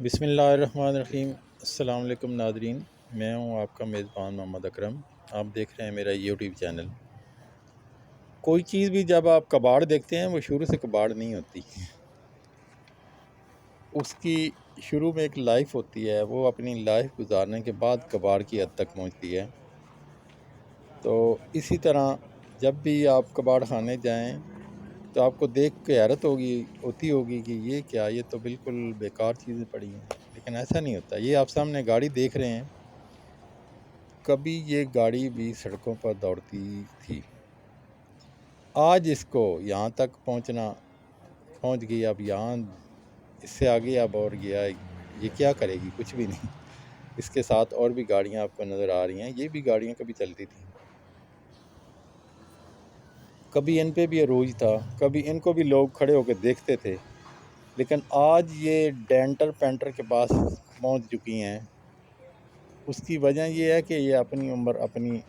بسم اللہ الرحمن الرحیم۔ السلام علیکم ناظرین، میں ہوں آپ کا میزبان محمد اکرم۔ آپ دیکھ رہے ہیں میرا یوٹیوب چینل۔ کوئی چیز بھی جب آپ کباڑ دیکھتے ہیں وہ شروع سے کباڑ نہیں ہوتی، اس کی شروع میں ایک لائف ہوتی ہے، وہ اپنی لائف گزارنے کے بعد کباڑ کی حد تک پہنچتی ہے۔ تو اسی طرح جب بھی آپ کباڑ خانے جائیں تو آپ کو دیکھ کے حیرت ہوتی ہوگی کہ یہ کیا، یہ تو بالکل بیکار چیزیں پڑی ہیں، لیکن ایسا نہیں ہوتا۔ یہ آپ سامنے گاڑی دیکھ رہے ہیں، کبھی یہ گاڑی بھی سڑکوں پر دوڑتی تھی، آج اس کو یہاں تک پہنچ گئی، اب یہاں اس سے آگے اب اور گیا، یہ کیا کرے گی؟ کچھ بھی نہیں۔ اس کے ساتھ اور بھی گاڑیاں آپ کو نظر آ رہی ہیں، یہ بھی گاڑیاں کبھی چلتی تھیں، کبھی ان پہ بھی عروج تھا، کبھی ان کو بھی لوگ کھڑے ہو کے دیکھتے تھے، لیکن آج یہ ڈینٹر پینٹر کے پاس پہنچ چکی ہیں۔ اس کی وجہ یہ ہے کہ یہ اپنی عمر، اپنی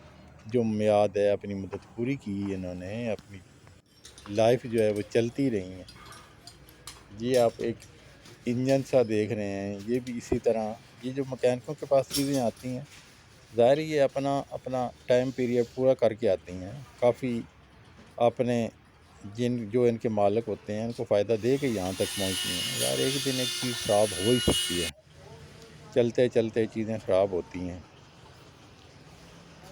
جو میعاد ہے، اپنی مدت پوری کی انہوں نے، اپنی لائف جو ہے وہ چلتی رہی ہیں۔ یہ آپ ایک انجن سا دیکھ رہے ہیں، یہ بھی اسی طرح، یہ جو مکینکوں کے پاس چیزیں آتی ہیں، ظاہر یہ اپنا ٹائم پیریڈ پورا کر کے آتی ہیں، کافی اپنے جو ان کے مالک ہوتے ہیں ان کو فائدہ دے کے یہاں تک پہنچتی ہیں۔ یار ایک دن ایک چیز خراب ہو ہی سکتی ہے، چلتے چلتے چیزیں خراب ہوتی ہیں۔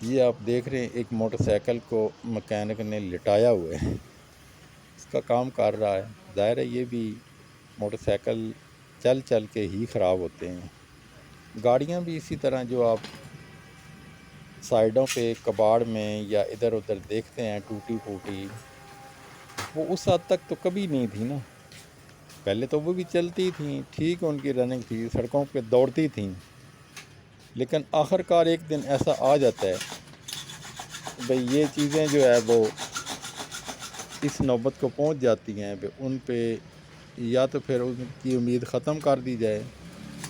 یہ آپ دیکھ رہے ہیں ایک موٹر سائیکل کو مکینک نے لٹایا ہوا ہے، اس کا کام کر رہا ہے۔ ظاہر ہے یہ بھی موٹر سائیکل چل چل کے ہی خراب ہوتے ہیں۔ گاڑیاں بھی اسی طرح جو آپ سائیڈوں پہ کباڑ میں یا ادھر ادھر دیکھتے ہیں ٹوٹی پھوٹی، وہ اس حد تک تو کبھی نہیں تھی نا۔ پہلے تو وہ بھی چلتی تھیں، ٹھیک ان کی رننگ تھی، سڑکوں پہ دوڑتی تھیں، لیکن آخر کار ایک دن ایسا آ جاتا ہے بھئی یہ چیزیں جو ہے وہ اس نوبت کو پہنچ جاتی ہیں، ان پہ یا تو پھر ان کی امید ختم کر دی جائے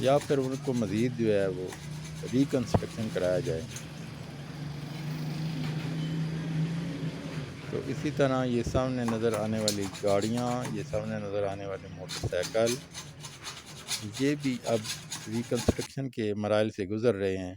یا پھر ان کو مزید جو ہے وہ ریکنسٹرکشن کرایا جائے۔ تو اسی طرح یہ سامنے نظر آنے والی گاڑیاں، یہ سامنے نظر آنے والے موٹر سائیکل، یہ بھی اب ریکنسٹرکشن کے مراحل سے گزر رہے ہیں۔